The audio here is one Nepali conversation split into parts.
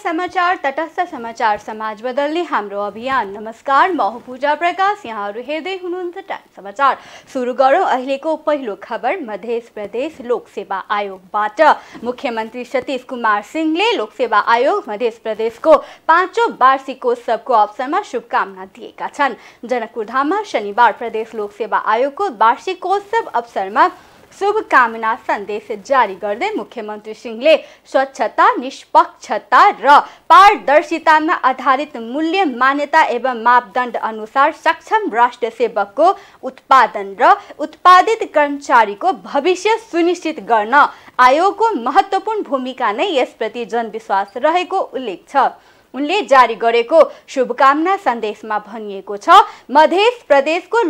समाचार तटस्थ समाचार समाज बदल्ने हाम्रो अभियान। नमस्कार, म हुँ पूजा प्रकाश। यहाँहरू हेर्दै हुनुहुन्छ टाइम समाचार। सुरु गरौँ अहिलेको पहिलो खबर मध्य प्रदेश लोक सेवा आयोगबाट। मुख्यमन्त्री सतीश कुमार सिंहले लोक सेवा आयोग मध्य प्रदेशको 5औं वार्षिकोत्सवको अवसरमा शुभकामना दिएका छन्। जनकपुरधाममा शनिबार प्रदेश लोक सेवा आयोगको वार्षिकोत्सव अवसरमा शुभकामना सन्देश जारी गर्दै मुख्यमन्त्री सिंहले स्वच्छता, निष्पक्षता र पारदर्शितामा आधारित मूल्य मान्यता एवं मापदण्ड अनुसार सक्षम राष्ट्र सेवकको उत्पादन र उत्पादित कर्मचारीको भविष्य सुनिश्चित गर्न आयोगको महत्त्वपूर्ण भूमिका नै यसप्रति जनविश्वास रहेको उल्लेख छ। उनले जारी गरेको शुभकामना सन्देशमा भनिएको छ, मध्य प्रदेशको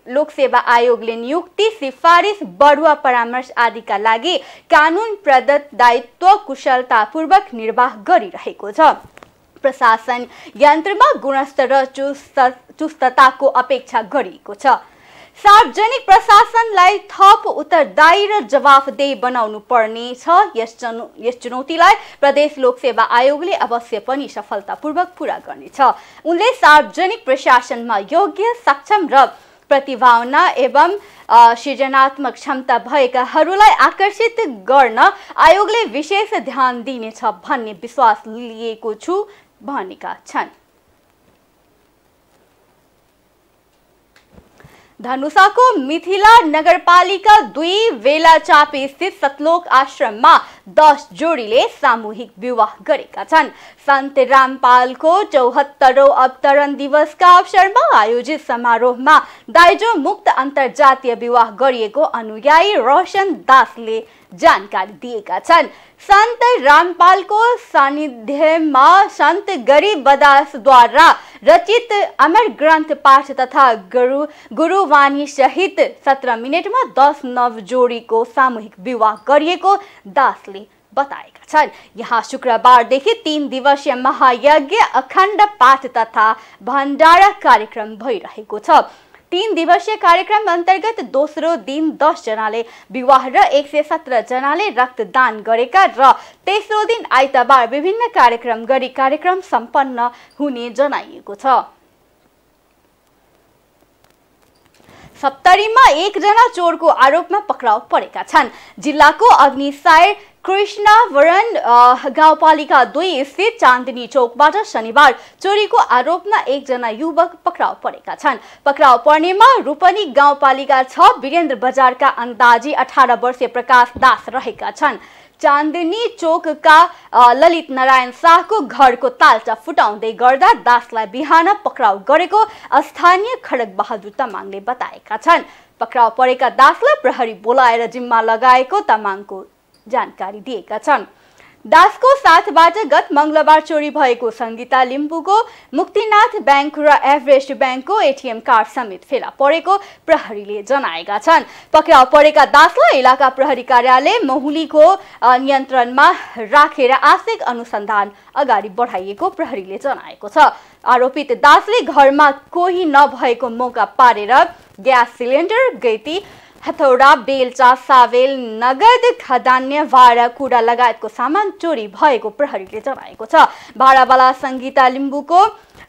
लोक सेवा आयोगले नियुक्ति, सिफारिस, बढुवा परामर्श आदिका लागि कानुन प्रदत्त दायित्व कुशलतापूर्वक निर्वाह गरिरहेको छ। प्रशासन यन्त्रमा गुणस्तर र चुस्तताको अपेक्षा गरिएको छ। सार्वजनिक प्रशासनलाई थप उत्तरदायी र जवाफदेही बनाउनु पर्ने छ। यस चुनौतीलाई प्रदेश लोक सेवा आयोगले अवश्य पनि सफलतापूर्वक पूरा गर्नेछ। उनले सार्वजनिक प्रशासनमा योग्य, सक्षम र प्रतिभावान एवं सृजनात्मक क्षमता भएकाहरूलाई आकर्षित गर्न आयोगले विशेष ध्यान दिनेछ भन्ने विश्वास लिएको छु भनेका छन्। धनुषाको मिथिला नगरपालिका 2 बेलाचापी स्थित सतलोक आश्रममा 10 जोडीले सामूहिक विवाह गरेका छन्। सन्त रामपालको 74औं अवतरण दिवसका अवसरमा आयोजित समारोहमा दाइजो मुक्त अन्तर्जातीय विवाह गरिएको अनुयायी रोशन दासले जानकारी दिएका छन्। सन्त रामपालको सानिध्यमा सन्त गरीबदासद्वारा रचित अमर ग्रन्थ पाठ तथा गुरुवाणी सहित 17 मिनटमा 10 नव जोडीको सामूहिक विवाह गरिएको दासले बताएका छन्। यहाँ शुक्रबारदेखि 3 दिवसीय महायज्ञ, अखण्ड पाठ तथा भण्डारा कार्यक्रम भइरहेको छ। 3 दिवसीय कार्यक्रम अन्तर्गत दोस्रो दिन 10 जनाले विवाह र 117 जनाले रक्तदान गरेका र तेस्रो दिन आइतबार विभिन्न कार्यक्रम गरी कार्यक्रम सम्पन्न हुने जनाइएको छ। सप्तरीमा 1 जना चोरको आरोपमा पक्राउ परेका छन्। जिल्लाको अग्निसार कृष्णवरण गाउँपालिका 2 स्थित चान्दनी चौकबाट शनिबार चोरीको आरोपमा 1 जना युवक पक्राउ परेका छन्। पक्राउ पर्नेमा रूपनी गाउँपालिका 6 वीरेन्द्र बजारका अन्दाजी 18 वर्षीय प्रकाश दास रहेका छन्। चान्दनी चौकका ललित नारायण शाहको घरको तालचा फुटाउँदै गर्दा दासलाई बिहान पक्राउ गरेको स्थानीय खड्ग बहादुर तामाङले बताएका छन्। पक्राउ परेका दासलाई प्रहरी बोलाएर जिम्मा लगाएको तामाङको जानकारी दिएका छन्। दासको साथबाट गत मंगलबार चोरी भएको संगीता लिम्बुको मुक्तिनाथ बैंक र एभरेस्ट बैंकको एटीएम कार्ड समेत फेला परेको प्रहरीले जनाएका छन्। पक्राउ परेका दासलाई इलाका प्रहरी कार्यालय महुलीको नियन्त्रणमा राखेर आर्थिक अनुसन्धान अगाडि बढाइएको प्रहरीले जनाएको छ। आरोपित दासले घरमा कोही नभएको मौका पारेर ग्यास सिलिन्डर, गैती, हथौडा, बेलचा, सावेल, नगद, खाद्यान्न, भाडा, कुडा लगायतको सामान चोरी भएको प्रहरीले जनाएको छ। भाडावाला संगीता लिम्बुको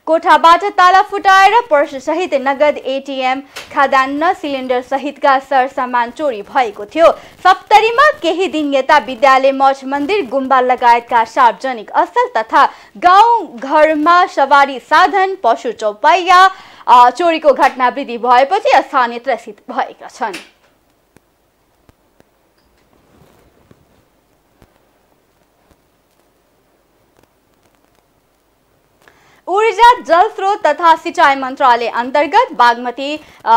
कोठाबाट ताला फुटाएर पर्स सहित नगद, एटीएम, खाद्यान्न, सिलिन्डर सहितका सरसामान चोरी भएको थियो। सप्तरीमा केही दिन यता विद्यालय, मठ मन्दिर, गुम्बा लगायतका सार्वजनिक स्थल तथा गाउँ घरमा सवारी साधन, पशु चौपाया चोरीको घटना वृद्धि भएपछि स्थानीय त्रसित भएका छन्। ऊर्जा, जलस्रोत तथा सिंचाई मन्त्रालय अन्तर्गत बागमती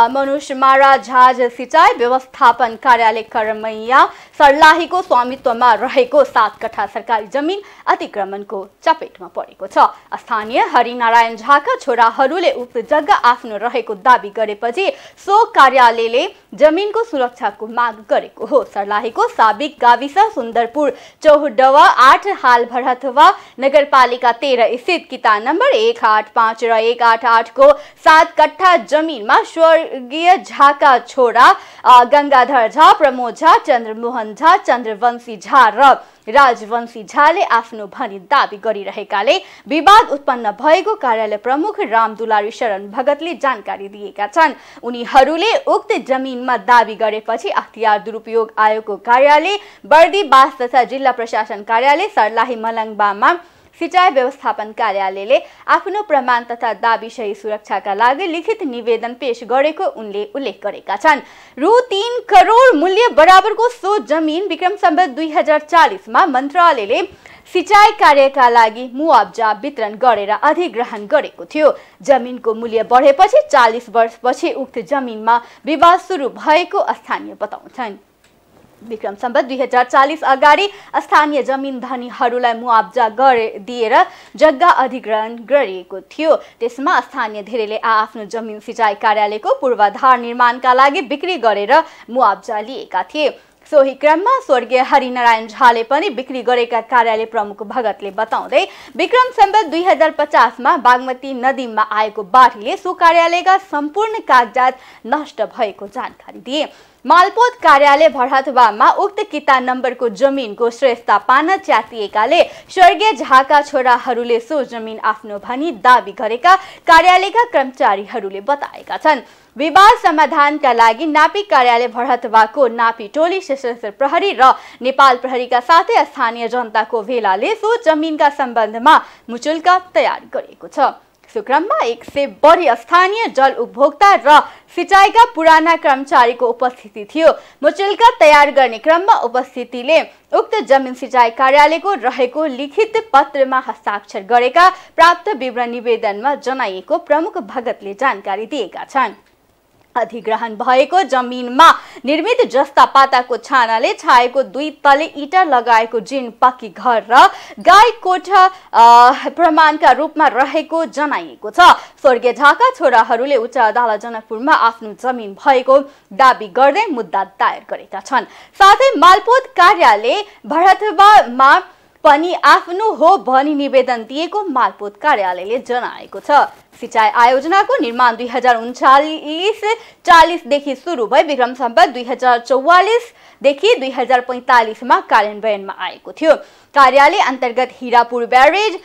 मनुष्यमारा झाज सिंचाई व्यवस्थापन कार्यालय करमैया सर्लाहीको स्वामित्वमा रहेको 7 कठा सरकारी जमिन अतिक्रमणको चपेटमा परेको छ। स्थानीय हरिनारायण झाका छोराहरूले उक्त जग्गा आफ्नो रहेको दाबी गरेपछि सो कार्यालयले जमिनको सुरक्षाको माग गरेको हो। सर्लाहीको साबिक गाविस सुन्दरपुर चौहडवा 8 हाल भरथवा नगरपालिका 13 स्थित किता नम्बर 1, 185 र 188 को 7 कट्ठा जमिनमा स्वर्गीय झाका छोरा गंगाधर झा, प्रमोद झा, चन्द्रमोहन झा, चन्द्रवंशी झा र राजवंशी झाले आफ्नो भनी दाबी गरिरहेकाले विवाद उत्पन्न भएको कार्यालय प्रमुख रामदुलारी शरण भगतले जानकारी दिएका छन्। उनीहरूले उक्त जमिनमा दाबी गरेपछि अख्तियार दुरुपयोग आयोगको कार्यालय, बर्दीबास तथा जिल्ला प्रशासन कार्यालय, सर्लाही मलङबामा सिंचाई व्यवस्थापन कार्यालयले आफ्नो प्रमाण तथा दाबी सही सुरक्षाका लागि लिखित निवेदन पेश गरेको उनले उल्लेख गरेका छन्। रु 3 करोड मूल्य बराबरको सो जमिन विक्रम सम्वत 2040 मा मन्त्रालयले सिंचाई कार्यका लागि मुआब्जा वितरण गरेर अधिग्रहण गरेको थियो। जमिनको मूल्य बढेपछि 40 वर्षपछि उक्त जमिनमा विवाद सुरु भएको स्थानीय बताउँछन्। विक्रम सम्वत 2040 अगाडि स्थानीय जमिन धनीहरूलाई मुआब्जा दिएर जग्गा अधिग्रहण गरिएको थियो। त्यसमा स्थानीय धेरैले आफ्नो जमिन सिंचाई कार्यालयको पूर्वाधार निर्माणका लागि बिक्री गरेर मुआब्जा लिएका थिए। सोही क्रममा स्वर्गीय हरिनारायण झाले पनि बिक्री गरेका कार्यालय प्रमुख भगतले बताउँदै विक्रम सम्वत 2050 मा बागमती नदीमा आएको बाढीले सो कार्यालयका सम्पूर्ण कागजात नष्ट भएको जानकारी दिए। मालपोत कार्यालय भरहतवामा उक्त किता नम्बरको जमिनको श्रेष्ठता पान च्यातिएकाले स्वर्गीय झाका छोराहरूले सो जमिन आफ्नो भनी दाबी गरेका कार्यालयका कर्मचारीहरूले बताएका छन्। विवाद समाधानका लागि नापी कार्यालय भरहतवाको नापी टोली, सशस्त्र प्रहरी र नेपाल प्रहरीका साथै स्थानीय जनताको भेलाले सो जमिनका सम्बन्धमा मुचुल्का तयार गरेको छ। सुक्रममा 100 बढी स्थानीय जल उपभोक्ता र सिंचाईका पुराना कर्मचारीको उपस्थिति थियो। मुचुल्का तयार गर्ने क्रममा उपस्थितिले उक्त जमिन सिंचाई कार्यालयको रहेको लिखित पत्रमा हस्ताक्षर गरेका प्राप्त विवरण निवेदनमा जनाइएको प्रमुख भगतले जानकारी दिएका छन्। अधिग्रहण भएको जमिनमा निर्मित जस्ता पाताको छानाले छाएको 2 तले इटा लगाएको जीर्ण पक्की घर र गाई कोठा प्रमाणका रूपमा रहेको जनाइएको छ। स्वर्गीय झाका छोराहरूले उच्च अदालत जनकपुरमा आफ्नो जमिन भएको दाबी गर्दै मुद्दा दायर गरेका छन्। साथै मालपोत कार्यालय भरहतवामा पनि आफ्नो हो भनी निवेदन दिएको मालपोत कार्यालयले जनाएको छ। सिंचाई आयोजनाको निर्माण 2039-40 देखि सुरु भई विक्रम सम्वत 2044 देखि 2045 मा कार्यान्वयनमा आएको थियो। कार्यालय अन्तर्गत हिरापुर ब्यारेज,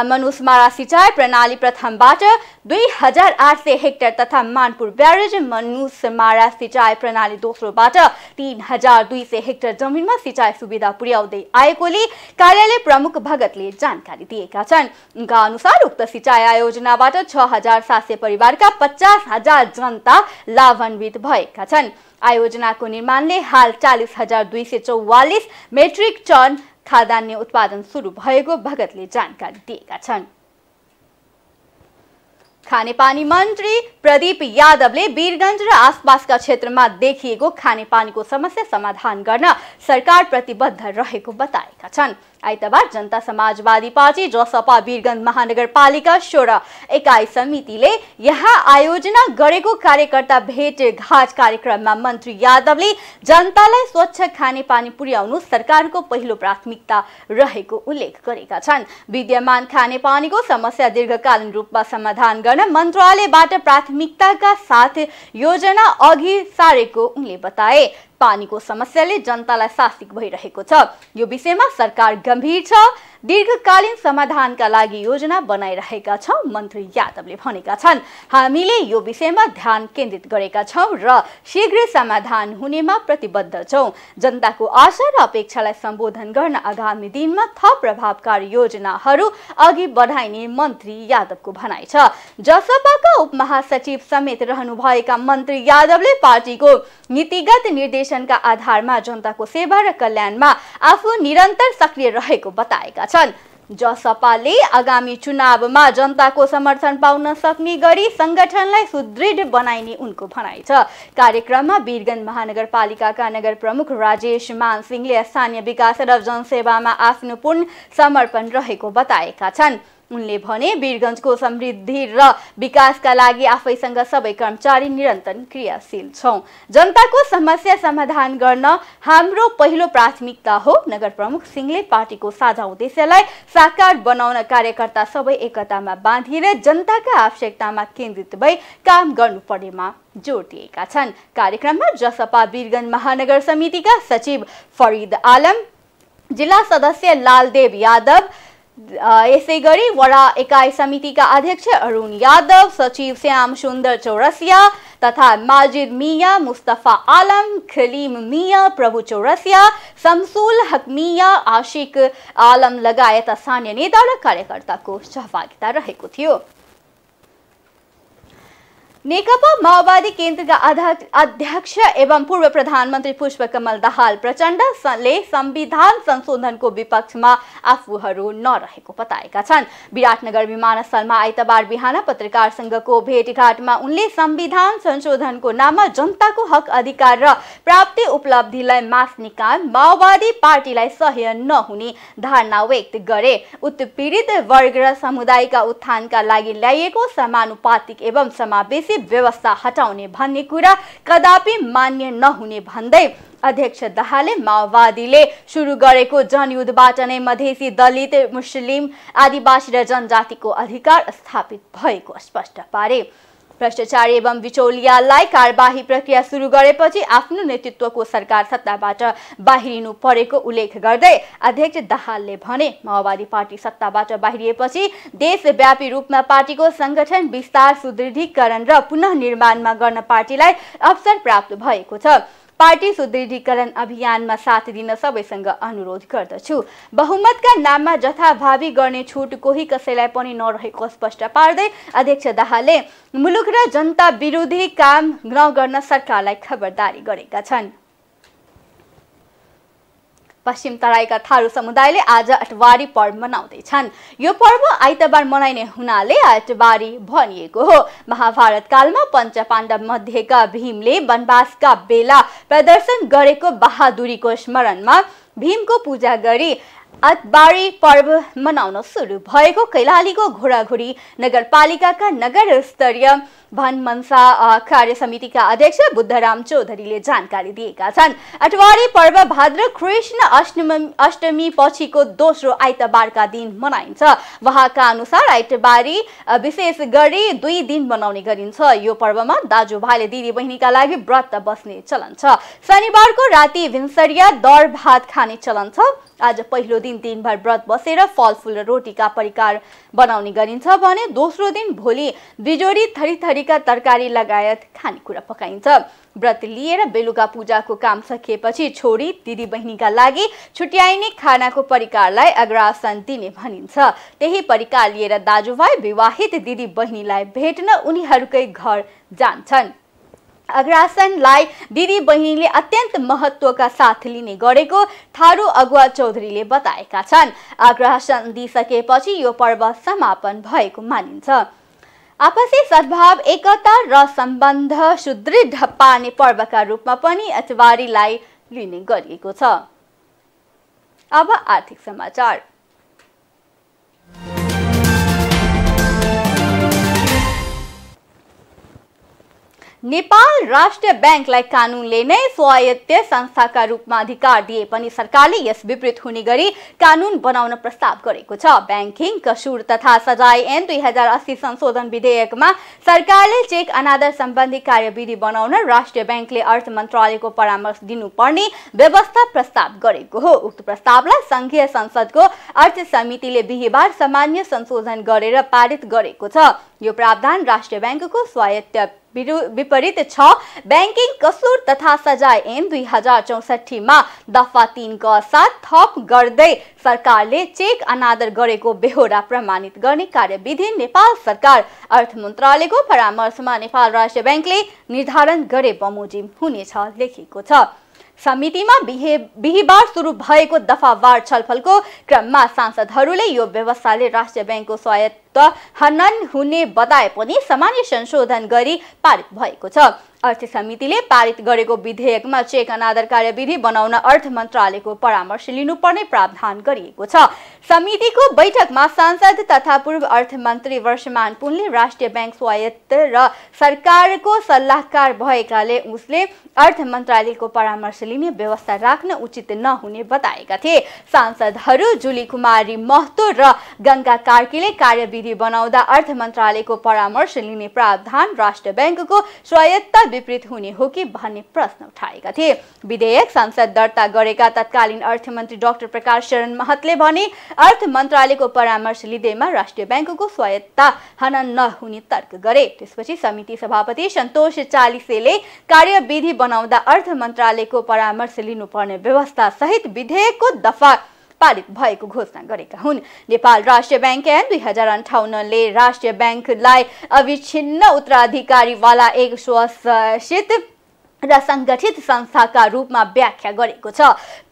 मनुसमारा सिंचाई प्रणाली प्रथमबाट 2800 हेक्टर तथा मानपुर ब्यारेज, मनुसमारा सिंचाई प्रणाली दोस्रोबाट 3200 हेक्टर जमिनमा सिंचाई सुविधा पुर्याउँदै आएकोले कार्यालय प्रमुख भगतले जानकारी दिएका छन्। उनका अनुसार उक्त सिंचाई आयोजनाबाट 6700 परिवारका 50,000 जनता लाभान्वित भएका छन्। आयोजनाको निर्माणले हाल 40,244 मेट्रिक टन खाद्यान्न उत्पादन सुरु भएको भगतले जानकारी दिएका छन्। खानेपानी मन्त्री प्रदीप यादवले वीरगञ्ज र आसपासका क्षेत्रमा देखिएको खानेपानीको समस्या समाधान गर्न सरकार प्रतिबद्ध रहेको बताएका छन्। आइतबार जनता समाजवादी पार्टी जसपा वीरगञ्ज महानगरपालिका 16 एकाइ समितिले यहाँ आयोजना गरेको कार्यकर्ता भेटघाट कार्यक्रममा मन्त्री यादवले जनतालाई स्वच्छ खानेपानी पुर्याउनु सरकारको पहिलो प्राथमिकता रहेको उल्लेख गरेका छन्। विद्यमान खानेपानीको समस्या दीर्घकालीन रूपमा समाधान गर्न मन्त्रालयबाट प्राथमिकताका साथ योजना अघि सारेको उनले बताए। पानीको समस्याले जनतालाई शासित भइरहेको छ। यो विषयमा सरकार गम्भीर छ। दीर्घकालीन समाधानका लागि योजना बनाइरहेका छौं, मन्त्री यादवले भनेका छन्। हामीले यो विषयमा ध्यान केन्द्रित गरेका छौं र शीघ्र समाधान हुनेमा प्रतिबद्ध छौं। जनताको आशा र अपेक्षालाई सम्बोधन गर्न आगामी दिनमा थप प्रभावकारी योजनाहरू अघि बढाइने मन्त्री यादवको भनाइ छ। जसपाका उपमहासचिव समेत रहनुभएका मन्त्री यादवले पार्टीको नीतिगत निर्देशनका आधारमा जनताको सेवा र कल्याणमा आफू निरन्तर सक्रिय रहेको बताएका छन्। जसपाले आगामी चुनावमा जनताको समर्थन पाउन सक्ने गरी संगठनलाई सुदृढ बनाइने उनको भनाइ छ। कार्यक्रममा वीरगञ्ज महानगरपालिकाका नगर प्रमुख राजेश मानसिंहले स्थानीय विकास र जनसेवामा आफ्नो पूर्ण समर्पण रहेको बताएका छन्। उनले भने वीरगञ्जको समृद्धि र विकासका लागि आफैसँग सबै कर्मचारी निरन्तर क्रियाशील छौं। जनताको समस्या समाधान गर्न हाम्रो पहिलो प्राथमिकता हो। नगर प्रमुख सिंहले पार्टीको साझा उद्देश्यलाई साकार बनाउन कार्यकर्ता सबै एकतामा बाँधिएर जनताका आवश्यकतामा केन्द्रित भई काम गर्नुपर्नेमा जोड दिएका छन्। कार्यक्रममा जसपा वीरगञ्ज महानगर समितिका सचिव फरिद आलम, जिल्ला सदस्य लालदेव यादव, यसैगरी वडा एकाइ समितिका अध्यक्ष अरुण यादव, सचिव श्याम सुन्दर चौरसिया तथा माजिद मिया, मुस्तफा आलम, खलीम मिया, प्रभु चौरसिया, शमसुल हक मिया, आशिक आलम लगायत स्थानीय नेता र कार्यकर्ताको सहभागिता रहेको थियो। नेकपा माओवादी केन्द्रका अध्यक्ष एवं पूर्व प्रधानमन्त्री पुष्पकमल दाहाल प्रचण्डले संविधान संशोधनको विपक्षमा आफूहरू नरहेको बताएका छन्। विराटनगर विमानस्थलमा आइतबार बिहान पत्रकारसँगको भेटघाटमा उनले संविधान संशोधनको नाममा जनताको हक अधिकार र प्राप्ति उपलब्धिलाई मास्ने काम माओवादी पार्टीलाई सह्य नहुने धारणा व्यक्त गरे। उत्पीडित वर्ग र समुदायका उत्थानका लागि ल्याइएको समानुपातिक एवं समावेशी व्यवस्था हटाउने भन्ने कुरा कदापि मान्य नहुने भन्दै अध्यक्ष दाहालले माओवादीले सुरु गरेको जनयुद्धबाट नै मधेसी, दलित, मुस्लिम, आदिवासी र जनजातिको अधिकार स्थापित भएको स्पष्ट पारे। भ्रष्टाचार एवं बिचौलियालाई कारबाही प्रक्रिया सुरु गरेपछि आफ्नो नेतृत्वको सरकार सत्ताबाट बाहिरिनु परेको उल्लेख गर्दै अध्यक्ष दाहालले भने, माओवादी पार्टी सत्ताबाट बाहिरिएपछि देशव्यापी रूपमा पार्टीको संगठन विस्तार, सुदृढीकरण र पुनः निर्माणमा गर्न पार्टीलाई अवसर प्राप्त भएको छ। पार्टी सुदृढीकरण अभियानमा साथ दिन सबैसँग अनुरोध गर्दछु। बहुमतका नाममा जथाभावी गर्ने छुट कोही कसैलाई पनि नरहेको स्पष्ट पार्दै अध्यक्ष दाहालले मुलुक र जनता विरोधी काम नगर्न सरकारलाई खबरदारी गरेका छन्। पश्चिम तराईका थारू समुदायले आज अटवारी पर्व मनाउँदैछन्। यो पर्व आइतबार मनाइने हुनाले अटवारी भनिएको हो। महाभारत कालमा पञ्चपाण्डव मध्येका भीमले वनवासका बेला प्रदर्शन गरेको बहादुरीको स्मरणमा भीमको पूजा गरी अटवारी पर्व मनाउन सुरु भएको कैलालीको घोडाघोडी नगरपालिकाका नगर स्तरीय भनमनसा कार्य समितिका अध्यक्ष बुद्धराम चौधरीले जानकारी दिएका छन्। अटवारी पर्व भाद्र कृष्ण अष्टमी पछिको दोस्रो आइतबारका दिन मनाइन्छ। वहाँका अनुसार आइतबारी विशेष गरी 2 दिन मनाउने गरिन्छ। यो पर्वमा दाजुभाइले दिदी बहिनीका लागि व्रत बस्ने चलन छ। शनिबारको राति भिन्सरिया दर भात खाने चलन छ। आज पहिलो दिन दिनभर व्रत बसेर फलफूल र रोटीका परिकार बनाउने गरिन्छ भने दोस्रो दिन भोलि बिजोडी थरीथरीका तरकारी लगायत खानेकुरा पकाइन्छ। व्रत लिएर बेलुका पूजाको काम सकिएपछि छोरी दिदी बहिनीका लागि छुट्याइने खानाको परिकारलाई अग्रासन दिने भनिन्छ। त्यही परिकार लिएर दाजुभाइ विवाहित दिदी बहिनीलाई भेट्न उनीहरूकै घर जान्छन्। अग्रासनलाई दिदी बहिनीले अत्यन्त महत्वका साथ लिने गरेको थारू अगुवा चौधरीले बताएका छन्। अग्रासन दिइसकेपछि यो पर्व समापन भएको मानिन्छ। आपसी सद्भाव, एकता र सम्बन्ध सुदृढ पार्ने पर्वका रूपमा पनि अटवारीलाई लिने गरिएको छ। अब आर्थिक समाचार। नेपाल राष्ट्र बैंकलाई कानूनले नै स्वायत्त संस्थाका रूपमा अधिकार दिए पनि सरकारले यस विपरीत हुने गरी कानून बनाउन प्रस्ताव गरेको छ। बैंकिङ कसुर तथा सजाय ऐन 2080 संशोधन विधेयकमा सरकारले चेक अनादर सम्बन्धी कार्यविधि बनाउन राष्ट्रिय बैंकले अर्थ मन्त्रालयको परामर्श दिनुपर्ने व्यवस्था प्रस्ताव गरेको हो। उक्त प्रस्तावलाई संघीय संसदको अर्थ समितिले बिहीबार सामान्य संशोधन गरेर पारित गरेको छ। यो प्रावधान राष्ट्रिय बैंकको स्वायत्त विपरीत छ। बैंकिङ कसुर तथा सजाय ऐन 2064 मा दफा 3 का साथ थप गर्दै सरकारले चेक अनादर गरेको बेहोरा प्रमाणित गर्ने कार्यविधि नेपाल सरकार अर्थ मन्त्रालयको परामर्शमा नेपाल राष्ट्रिय बैंकले निर्धारण गरे बमोजिम हुनेछ लेखिएको छ। समितिमा बिहीबार सुरु भएको दफावार छलफलको क्रममा सांसदहरूले यो व्यवस्थाले राष्ट्रिय बैंकको स्वायत्त हनन हुने बताए पनि सामान्य संशोधन गरी पारित भएको छ। अर्थ समितिले पारित गरेको विधेयकमा चेक अनादर कार्यविधि बनाउन अर्थ मन्त्रालयको परामर्श लिनुपर्ने प्रावधान गरिएको छ। समितिको बैठकमा सांसद तथा पूर्व अर्थमन्त्री वर्षमान पुनले राष्ट्रिय बैंक स्वायत्त र सरकारको सल्लाहकार भएकाले उसले अर्थ मन्त्रालयको परामर्श लिने व्यवस्था राख्न उचित नहुने बताएका थिए। सांसदहरू जुली कुमारी महतो र गंगा कार्कीले कार्यविधि बनाउँदा अर्थ मन्त्रालयको परामर्श लिने प्रावधान राष्ट्र बैंकको स्वायत्तता विपरीत हुने हो कि भन्ने प्रश्न उठाएका थिए। विधेयक संसद दर्ता गरेका तत्कालीन अर्थमन्त्री डाक्टर प्रकाश शरण महतले भने अर्थ मन्त्रालयको परामर्श लिँदैमा राष्ट्रिय बैंकको स्वायत्तता हनन नहुने तर्क गरे। त्यसपछि समिति सभापति सन्तोष चालिसेले कार्यविधि बनाउँदा अर्थ मन्त्रालयको परामर्श लिनुपर्ने व्यवस्था सहित विधेयकको दफा पारित भएको घोषणा गरेका हुन्। नेपाल राष्ट्रिय बैंक ऐन 2058ले राष्ट्रिय बैंकलाई अविच्छिन्न उत्तराधिकारीवाला एक स्वशासित र संगठित संस्थाका रूपमा व्याख्या गरेको छ।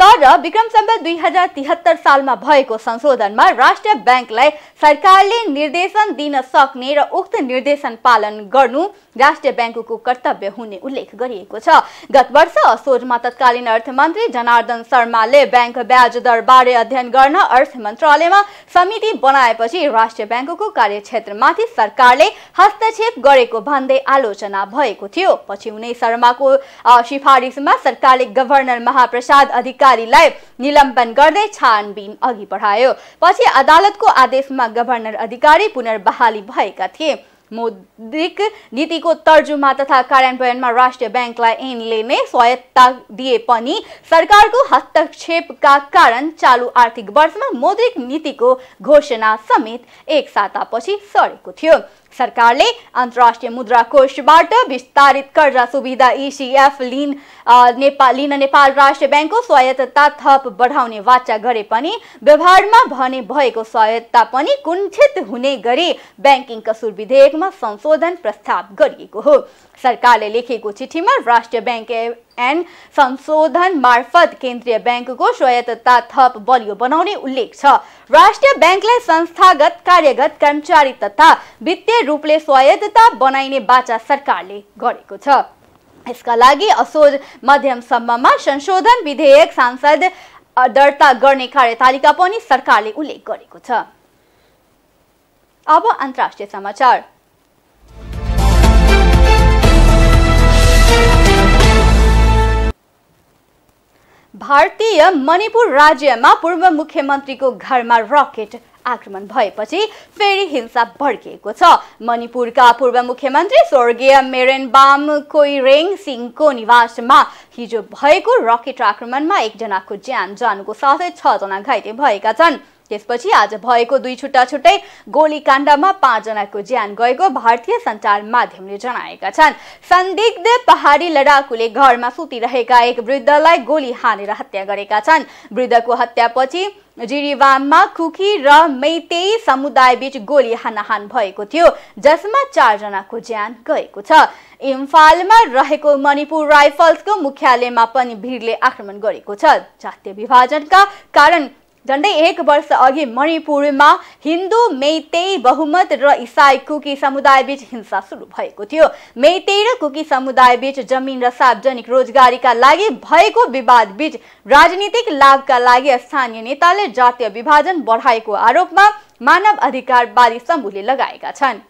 तर विक्रम सम्वत 2073 सालमा भएको संशोधनमा राष्ट्रिय बैंकलाई सरकारले निर्देशन दिन सक्ने र उक्त निर्देशन पालन गर्नु राष्ट्रिय बैंकको कर्तव्य हुने उल्लेख गरिएको छ। गत वर्ष असोजमा तत्कालीन अर्थमन्त्री जनार्दन शर्माले बैंक ब्याज दर बारे अध्ययन गर्न अर्थ मन्त्रालयमा समिति बनाएपछि राष्ट्रिय बैंकको कार्यक्षेत्रमाथि सरकारले हस्तक्षेप गरेको भन्दै आलोचना भएको थियो। पछि उनै शर्माको सिफारिसमा सरकारले गभर्नर महाप्रसाद अधिकारीलाई निलम्बन गर्दै छानबिन अघि बढायो। पछि अदालतको आदेशमा गभर्नर अधिकारी पुनर्बहाली भएका थिए। मौद्रिक नीतिको तर्जुमा तथा कार्यान्वयनमा राष्ट्रिय बैंकलाई ऐनले नै स्वायत्तता दिए पनि सरकारको हस्तक्षेपका कारण चालु आर्थिक वर्षमा मौद्रिक नीतिको घोषणा समेत एक सातापछि सरेको थियो। सरकारले अन्तर्राष्ट्रिय मुद्रा कोषबाट विस्तारित कर्जा सुविधा ECF लिन नेपाल राष्ट्रिय बैंकको स्वायत्तता थप बढाउने वाचा गरे पनि व्यवहारमा भने भएको स्वायत्तता पनि कुण्ठित हुने गरी बैंकिङ कसुर विधेयकमा संशोधन प्रस्ताव गरिएको हो। सरकारले लेखेको चिठीमा राष्ट्रिय बैंक ऐन संशोधन मार्फत केन्द्रीय बैंकको स्वायत्तता थप बलियो बनाउने उल्लेख छ। राष्ट्रिय बैंकलाई संस्थागत कार्यगत कर्मचारी तथा वित्तीय रूपले स्वायत्तता बनाइने बाचा सरकारले गरेको छ। यसका लागि असोज मध्यमसम्ममा संशोधन विधेयक सांसद दर्ता गर्ने कार्यतालिका पनि सरकारले उल्लेख गरेको छ। अब अन्तर्राष्ट्रिय समाचार। भारतीय मणिपुर राज्यमा पूर्व मुख्यमन्त्रीको घरमा रकेट आक्रमण भएपछि फेरि हिंसा भड्किएको छ। मणिपुरका पूर्व मुख्यमन्त्री स्वर्गीय मेरेनबाम कोइरेङ सिंहको निवासमा हिजो भएको रकेट आक्रमणमा एकजनाको ज्यान जानुको साथै 6 जना घाइते भएका छन्। त्यसपछि आज भएको 2 छुट्टा-छुट्टै गोलीकाण्डमा 5 जनाको ज्यान गएको भारतीय सञ्चार माध्यमले जनाएका छन्। संदिग्ध पहाडी लडाकुले घरमा सुतिरहेका एक वृद्धलाई गोली हानेर हत्या गरेका छन्। वृद्धको हत्यापछि जिरीबाममा कुकी र मेइतेई समुदायबीच गोली हानाहान भएको थियो, जसमा 4 जनाको ज्यान गएको छ। इम्फालमा रहेको मणिपुर राइफल्सको मुख्यालयमा पनि भिडले आक्रमण गरेको छ। जातीय विभाजनका कारण झण्डै 1 वर्ष अघि मणिपुरमा हिन्दू मेइतेई बहुमत र इसाई कुकी समुदायबीच हिंसा सुरु भएको थियो। मेइतेई र कुकी समुदायबीच जमिन र सार्वजनिक रोजगारीका लागि भएको विवाद बीच राजनीतिक लाभका लागि स्थानीय नेताले जातीय विभाजन बढाएको आरोपमा मानव अधिकारवादी समूहले लगाएका छन्।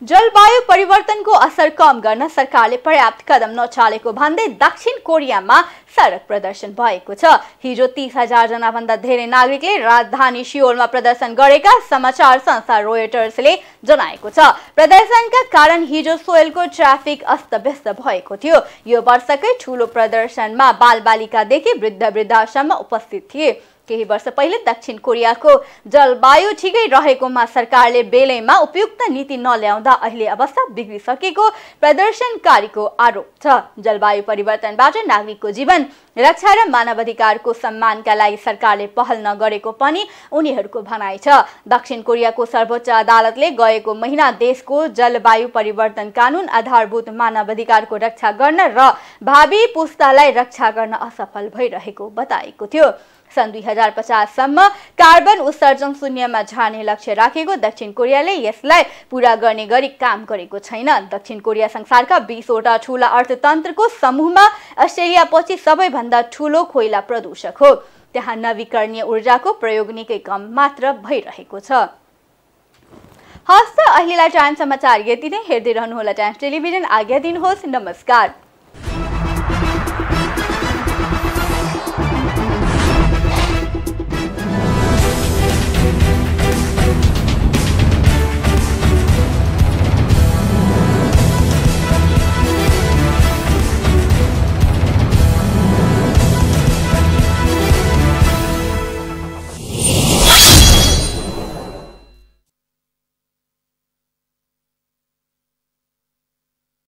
जलवायु परिवर्तनको असर कम गर्न सरकारले पर्याप्त कदम नचालेको भन्दै दक्षिण कोरियामा सडक प्रदर्शन भएको छ। हिजो 30,000 जना भन्दा धेरै नागरिकले राजधानी सियोलमा प्रदर्शन गरेका समाचार संस्था रोयटर्सले जनाएको छ। प्रदर्शनका कारण हिजो सोलको ट्राफिक अस्तव्यस्त भएको थियो। यो वर्षकै ठूलो प्रदर्शनमा बालबालिकादेखि वृद्ध-वृद्धासम्म उपस्थित थिए। केही वर्ष पहिले दक्षिण कोरियाको जलवायु ठिकै रहेकोमा सरकारले बेलैमा उपयुक्त नीति नल्याउँदा अहिले अवस्था बिग्रिसकेको प्रदर्शनकारीको आरोप छ। जलवायु परिवर्तनबाट नागरिकको जीवन रक्षा र मानवाधिकारको सम्मानका लागि सरकारले पहल नगरेको पनि उनीहरूको भनाइ छ। दक्षिण कोरियाको सर्वोच्च अदालतले गएको महिना देशको जलवायु परिवर्तन कानून आधारभूत मानवाधिकारको रक्षा गर्न र भावी पुस्तालाई रक्षा गर्न असफल भइरहेको बताएको थियो। सन् 2050 सम्म कार्बन उत्सर्जन शून्यमा झार्ने लक्ष्य राखेको दक्षिण कोरियाले यसलाई पूरा गर्ने गरी काम गरेको छैन। दक्षिण कोरिया संसारका 20 वटा ठूला अर्थतन्त्रको समूहमा अस्ट्रेलियापछि सबैभन्दा ठूलो कोइला प्रदूषक हो। त्यहाँ नवीकरणीय ऊर्जाको प्रयोग निकै कम मात्र भइरहेको छ। हस्त अहिलेलाई टाइम समाचार यति नै। हेर्दै रहनुहोला टाइम्स टेलिभिजन। आज्ञा दिनुहोस्। नमस्कार।